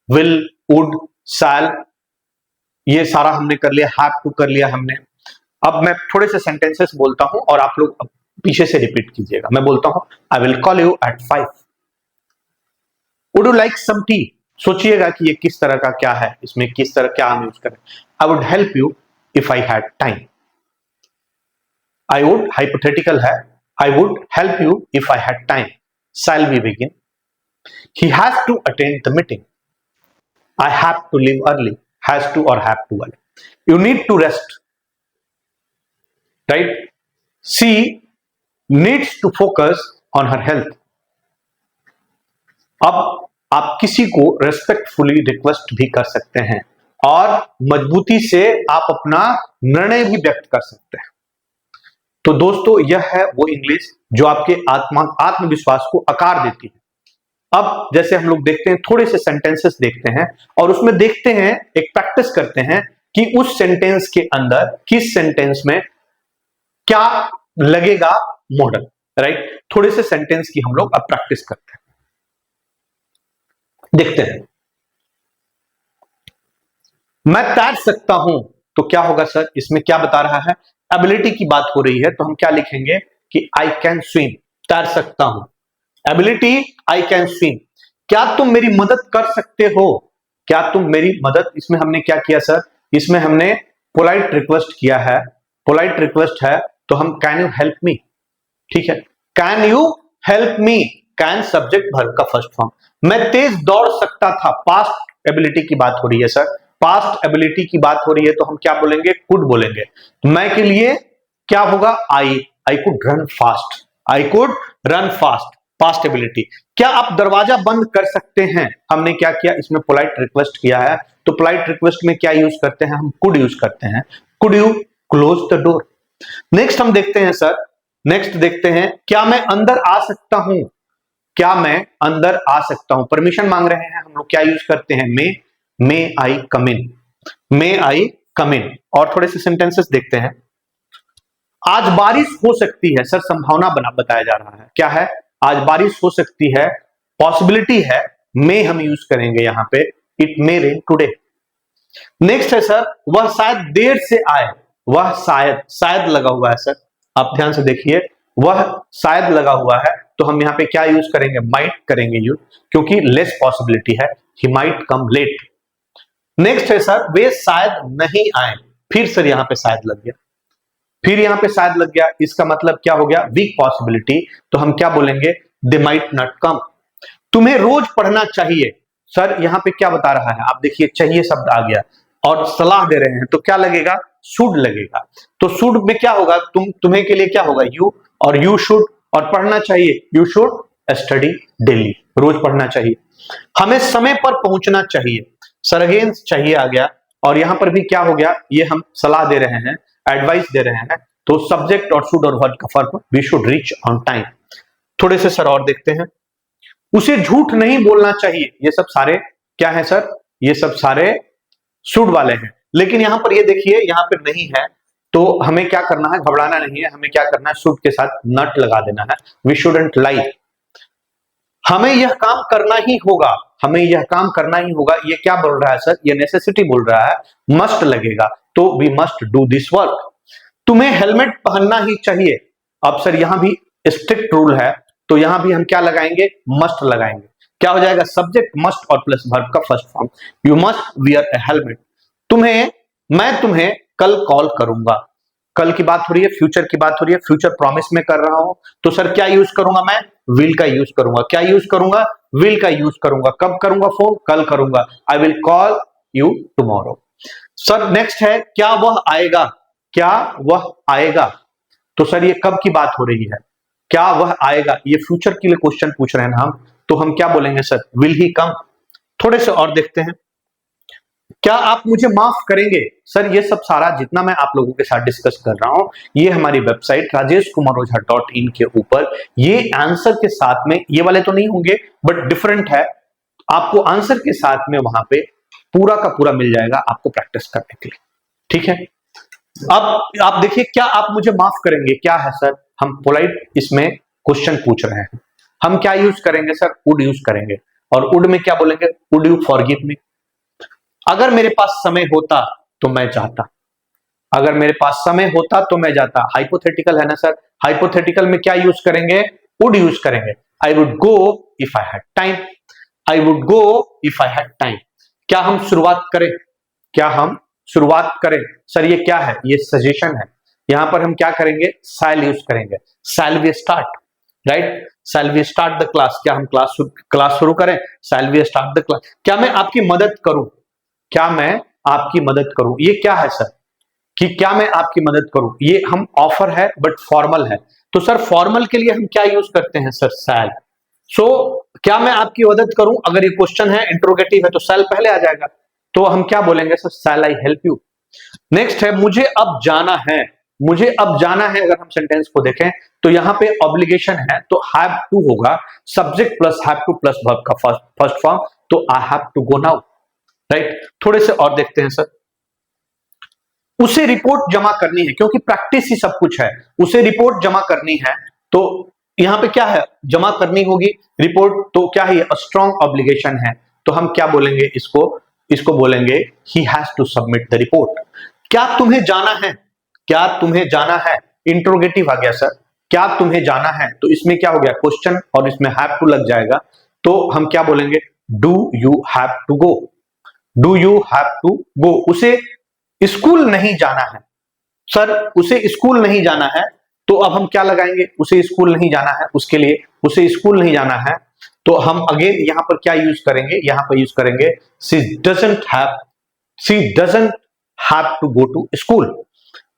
विल, वुड, शैल, ये सारा हमने कर लिया, हैव टू कर लिया हमने। अब मैं थोड़े से सेंटेंसेस बोलता हूं और आप लोग पीछे से रिपीट कीजिएगा। मैं बोलता हूं I will call you at 5, would you like some tea, सोचिएगा कि ये किस तरह का क्या है, इसमें किस तरह क्या हम यूज करें। I would help you if I had time, I would hypothetical है, I would help you if I had time. Shall we begin, he has to attend the meeting, I have to leave early, has to or have to early, you need to rest, right, she needs to focus on her health। अब आप किसी को रेस्पेक्टफुली रिक्वेस्ट भी कर सकते हैं और मजबूती से आप अपना निर्णय भी व्यक्त कर सकते हैं। तो दोस्तों यह है वो इंग्लिश जो आपके आत्मविश्वास को आकार देती है। अब जैसे हम लोग देखते हैं, थोड़े से सेंटेंसेस देखते हैं और उसमें देखते हैं, एक प्रैक्टिस करते हैं कि उस सेंटेंस के अंदर किस सेंटेंस में क्या लगेगा मॉडल, राइट। थोड़े से सेंटेंस की हम लोग अब प्रैक्टिस करते हैं, देखते हैं। मैं तैर सकता हूं, तो क्या होगा सर, इसमें क्या बता रहा है, एबिलिटी की बात हो रही है, तो हम क्या लिखेंगे कि आई कैन स्विम, तैर सकता हूं, एबिलिटी आई कैन स्विम। क्या तुम मेरी मदद कर सकते हो, क्या तुम मेरी मदद, इसमें हमने क्या किया सर, इसमें हमने पोलाइट रिक्वेस्ट किया है, पोलाइट रिक्वेस्ट है तो हम कैन यू हेल्प मी, ठीक है, can you help me, can subject verb का फर्स्ट फॉर्म। मैं तेज दौड़ सकता था, पास्ट एबिलिटी की बात हो रही है सर, पास्ट एबिलिटी की बात हो रही है तो हम क्या बोलेंगे, कुड बोलेंगे। मैं के लिए क्या होगा, I could run fast, I could run fast, past ability. क्या आप दरवाजा बंद कर सकते हैं, हमने क्या किया, इसमें पोलाइट रिक्वेस्ट किया है, तो पोलाइट रिक्वेस्ट में क्या यूज करते हैं, हम कुड यूज करते हैं, could you close the door. Next हम देखते हैं सर, नेक्स्ट देखते हैं, क्या मैं अंदर आ सकता हूं, क्या मैं अंदर आ सकता हूं, परमिशन मांग रहे हैं, हम लोग क्या यूज करते हैं, मे आई कम इन, मे आई कम इन। और थोड़े से सेंटेंसेस देखते हैं, आज बारिश हो सकती है, सर संभावना बताया जा रहा है, क्या है, आज बारिश हो सकती है, पॉसिबिलिटी है, मे हम यूज करेंगे यहां पे, it may rain today. Next है सर, वह शायद देर से आए, वह शायद, शायद लगा हुआ है सर, आप ध्यान से देखिए, वह शायद लगा हुआ है तो हम यहाँ पे क्या यूज करेंगे, माइट करेंगे यूज, क्योंकि लेस पॉसिबिलिटी है, he might come late. Next है सर, वे शायद नहीं आए, फिर सर यहाँ पे शायद लग गया, फिर यहां पे शायद लग गया, इसका मतलब क्या हो गया, वीक पॉसिबिलिटी, तो हम क्या बोलेंगे, दे माइट नॉट कम। तुम्हें रोज पढ़ना चाहिए, सर यहां पे क्या बता रहा है, आप देखिए चाहिए शब्द आ गया और सलाह दे रहे हैं तो क्या लगेगा, शुड लगेगा। तो शुड में क्या होगा, तुम्हें के लिए क्या होगा, यू, और यू शुड, और पढ़ना चाहिए, यू शुड स्टडी डेली, रोज पढ़ना चाहिए। हमें समय पर पहुंचना चाहिए, सर अगेन चाहिए आ गया, और यहां पर भी क्या हो गया, ये हम सलाह दे रहे हैं, एडवाइस दे रहे हैं, तो सब्जेक्ट और शुड और वर्ब का फर्क, we should reach on time. थोड़े से सर और देखते हैं, उसे झूठ नहीं बोलना चाहिए, ये सब सारे क्या है सर, ये सब सारे शुड वाले हैं, लेकिन यहां पर ये देखिए यहां पर नहीं है, तो हमें क्या करना है, घबराना नहीं है, हमें क्या करना है, शुड के साथ नॉट लगा देना है, वी शुडंट लाई। हमें यह काम करना ही होगा, हमें यह काम करना ही होगा। ये क्या बोल रहा है सर? ये नेसेसिटी बोल रहा है, मस्ट लगेगा, तो we must do this work. तुम्हें हेलमेट पहनना ही चाहिए। अब सर यहां भी स्ट्रिक्ट रूल है, तो यहां भी हम क्या लगाएंगे? मस्ट लगाएंगे। क्या हो जाएगा? सब्जेक्ट मस्ट और प्लस वर्ब का first form, you must wear A helmet. मैं तुम्हें कल कॉल करूंगा। कल की बात हो रही है, फ्यूचर की बात हो रही है, फ्यूचर प्रॉमिस में कर रहा हूं, तो सर क्या यूज करूंगा? मैं विल का यूज करूंगा। क्या यूज करूंगा? विल का यूज करूंगा। कब करूंगा फोन? कल करूंगा। आई will call you tomorrow. Sir next है, क्या वह आएगा? क्या वह आएगा? तो सर ये कब की बात हो रही है? क्या वह आएगा? ये फ्यूचर के लिए क्वेश्चन पूछ रहे हैं ना हम, तो हम क्या बोलेंगे सर? विल ही कम। थोड़े से और देखते हैं, क्या आप मुझे माफ करेंगे? सर ये सब सारा जितना मैं आप लोगों के साथ डिस्कस कर रहा हूं, ये हमारी वेबसाइट rajeshkumaroja.in के ऊपर ये आंसर के साथ में, ये वाले तो नहीं होंगे बट डिफरेंट है, आपको आंसर के साथ में वहां पे पूरा का पूरा मिल जाएगा आपको प्रैक्टिस करने के लिए। ठीक है, अब आप देखिए, क्या आप मुझे माफ करेंगे? क्या है सर? हम पोलाइट इसमें क्वेश्चन पूछ रहे हैं, हम क्या यूज करेंगे सर? वुड यूज करेंगे। और वुड में क्या बोलेंगे? Would you forgive me. अगर मेरे पास समय होता तो मैं जाता। अगर मेरे पास समय होता तो मैं जाता। हाइपोथेटिकल है ना सर? हाइपोथेटिकल में क्या यूज करेंगे? वुड यूज करेंगे। I would go if I had time. I would go if I had time. क्या हम शुरुआत करें? क्या हम शुरुआत करें? सर ये क्या है? ये सजेशन है। यहां पर हम क्या करेंगे? शैल यूज करेंगे। Shall we start, right? Shall we start the class. क्या हम क्लास शुरू करें? Shall we start the class. क्या मैं आपकी मदद करूं? क्या मैं आपकी मदद करूं? ये क्या है सर? कि क्या मैं आपकी मदद करूं, ये हम ऑफर है बट फॉर्मल है, तो सर फॉर्मल के लिए हम क्या यूज करते हैं सर? शैल। सो क्या मैं आपकी मदद करूं, अगर ये क्वेश्चन है, इंट्रोगेटिव है, तो शैल पहले आ जाएगा, तो हम क्या बोलेंगे sir? Shall I help you. Next है, मुझे अब जाना है। मुझे अब जाना है, अगर हम सेंटेंस को देखें तो यहां पे ऑब्लिगेशन है, तो हैव टू होगा, subject plus have to plus verb का फर्स्ट फॉर्म, तो I have to go now, right? थोड़े से और देखते हैं सर, उसे रिपोर्ट जमा करनी है, क्योंकि प्रैक्टिस ही सब कुछ है, उसे रिपोर्ट जमा करनी है, तो यहां पे क्या है? जमा करनी होगी रिपोर्ट, तो क्या है? स्ट्रॉन्ग ऑब्लिगेशन है, तो हम क्या बोलेंगे इसको बोलेंगे he has to submit the report. क्या तुम्हें जाना है? क्या तुम्हें जाना है? इंट्रोगेटिव आ गया सर, क्या तुम्हें जाना है, तो इसमें क्या हो गया? क्वेश्चन, और इसमें हैव टू लग जाएगा, तो हम क्या बोलेंगे? Do you have to go. Do you have to go. उसे स्कूल नहीं जाना है। सर उसे स्कूल नहीं जाना है, तो अब हम क्या लगाएंगे? उसे स्कूल नहीं जाना है, उसके लिए उसे स्कूल नहीं जाना है, तो हम अगेन यहां पर क्या यूज करेंगे? यहां पर यूज करेंगे she doesn't have to go to school.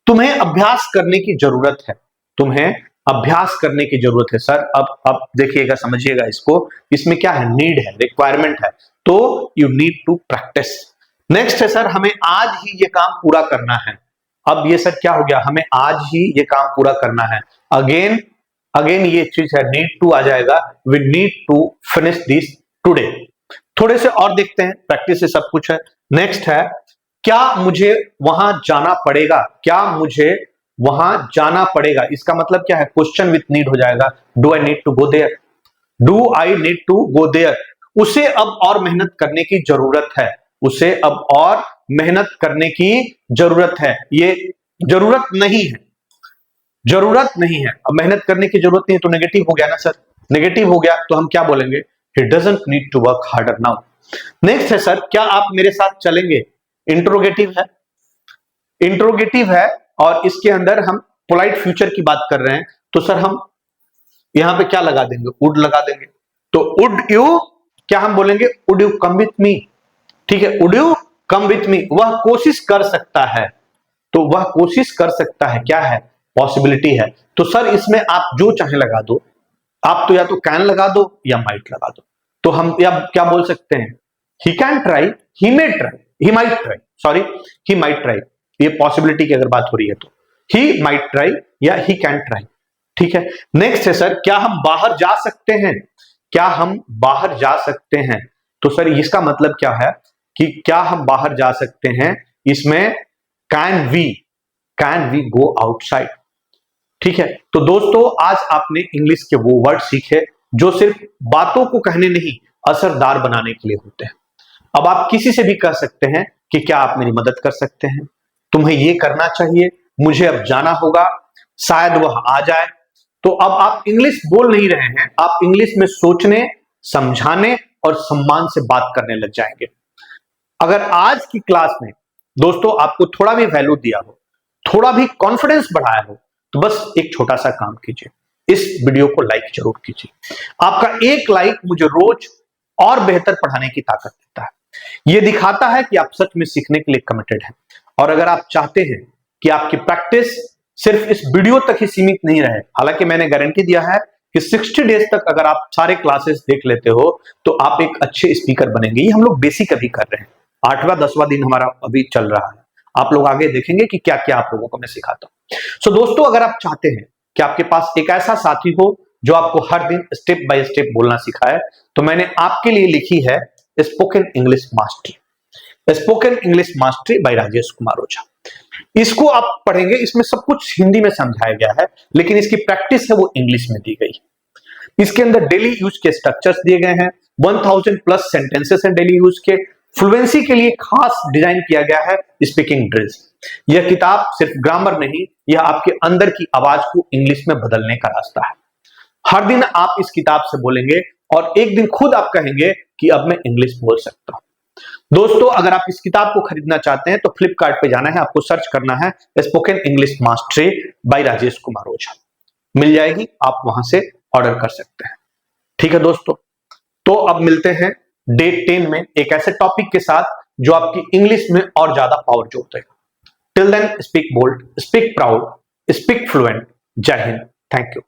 तुम्हें अभ्यास करने की जरूरत है। तुम्हें अभ्यास करने की जरूरत है। सर अब देखिएगा, समझिएगा इसको, इसमें क्या है? नीड है, रिक्वायरमेंट है, तो you need to practice. Next है सर, हमें आज ही ये काम पूरा करना है। अब ये सर क्या हो गया? हमें आज ही ये काम पूरा करना है। अगेन ये चीज है, नीड टू आ जाएगा, we need to finish this today. थोड़े से और देखते हैं, प्रैक्टिस से सब कुछ है। नेक्स्ट है, क्या मुझे वहां जाना पड़ेगा? क्या मुझे वहां जाना पड़ेगा? इसका मतलब क्या है? क्वेश्चन विथ नीड हो जाएगा, do I need to go there. Do I need to go there. उसे अब और मेहनत करने की जरूरत है। उसे अब और मेहनत करने की जरूरत है। ये जरूरत नहीं है, जरूरत नहीं है। अब मेहनत करने की जरूरत नहीं है तो नेगेटिव हो गया ना सर? नेगेटिव हो गया, तो हम क्या बोलेंगे? He doesn't need to work harder now. Next है सर, क्या आप मेरे साथ चलेंगे? इंट्रोगेटिव है, इंट्रोगेटिव है, और इसके अंदर हम पोलाइट फ्यूचर की बात कर रहे हैं, तो सर हम यहां पे क्या लगा देंगे? वुड लगा देंगे, तो वुड यू, क्या हम बोलेंगे? Would you come with me. ठीक है, would you come with me. वह कोशिश कर सकता है, तो वह कोशिश कर सकता है क्या है? पॉसिबिलिटी है, तो सर इसमें आप जो चाहे लगा दो। आप तो या तो कैन लगा दो या माइट लगा दो, तो हम या क्या बोल सकते हैं? He can try, he may try, he might try, sorry he might try. ये पॉसिबिलिटी की अगर बात हो रही है तो ही माइट ट्राई या ही कैन ट्राई। ठीक है, नेक्स्ट है सर, क्या हम बाहर जा सकते हैं? क्या हम बाहर जा सकते हैं? तो सर इसका मतलब क्या है कि क्या हम बाहर जा सकते हैं? इसमें कैन वी गो आउटसाइड। ठीक है, तो दोस्तों आज आपने इंग्लिश के वो वर्ड सीखे जो सिर्फ बातों को कहने नहीं, असरदार बनाने के लिए होते हैं। अब आप किसी से भी कह सकते हैं कि क्या आप मेरी मदद कर सकते हैं, तुम्हें ये करना चाहिए, मुझे अब जाना होगा, शायद वह आ जाए। तो अब आप इंग्लिश बोल नहीं रहे हैं, आप इंग्लिश में सोचने, समझाने और सम्मान से बात करने लग जाएंगे। अगर आज की क्लास में दोस्तों आपको थोड़ा भी वैल्यू दिया हो, थोड़ा भी कॉन्फिडेंस बढ़ाया हो, तो बस एक छोटा सा काम कीजिए, इस वीडियो को लाइक जरूर कीजिए। आपका एक लाइक मुझे रोज और बेहतर पढ़ाने की ताकत देता है। यह दिखाता है कि आप सच में सीखने के लिए कमिटेड हैं। और अगर आप चाहते हैं कि आपकी प्रैक्टिस सिर्फ इस वीडियो तक ही सीमित नहीं रहे, हालांकि मैंने गारंटी दिया है कि 60 डेज तक अगर आप सारे क्लासेस देख लेते हो तो आप एक अच्छे स्पीकर बनेंगे। ये हम लोग बेसिक अभी कर रहे हैं, 8वां 10वां दिन हमारा अभी चल रहा है। आप लोग आगे देखेंगे कि क्या क्या आप लोगों को मैं सिखाता हूं। सो दोस्तों, अगर आप चाहते हैं कि आपके पास एक ऐसा साथी हो जो आपको हर दिन स्टेप बाय स्टेप बोलना सिखाए, तो मैंने आपके लिए लिखी है spoken English mastery, spoken English mastery by Rajesh Kumar Ojha. इसको आप पढ़ेंगे, इसमें सब कुछ हिंदी में समझाया गया है, लेकिन इसकी प्रैक्टिस है वो इंग्लिश में दी गई। इसके अंदर डेली यूज के स्ट्रक्चर्स दिए गए हैं, 1000 प्लस सेंटेंसेस हैं डेली यूज के। फ्लुएंसी के लिए खास डिजाइन किया गया है स्पीकिंग ड्रिल्स। यह किताब सिर्फ ग्रामर नहीं, यह आपके अंदर की आवाज को इंग्लिश में बदलने का रास्ता है। हर दिन आप इस किताब से बोलेंगे और एक दिन खुद आप कहेंगे कि अब मैं इंग्लिश बोल सकता हूं। दोस्तों, अगर आप इस किताब को खरीदना चाहते हैं तो फ्लिपकार्ट पे जाना है, आपको सर्च करना है spoken English mastery by Rajesh Kumar Ojha, मिल जाएगी, आप वहां से ऑर्डर कर सकते हैं। ठीक है दोस्तों, तो अब मिलते हैं डे 10 में एक ऐसे टॉपिक के साथ जो आपकी इंग्लिश में और ज्यादा पावर जोड़ देगा। Till then, speak bold, speak proud, speak fluent. Jai Hind, thank you.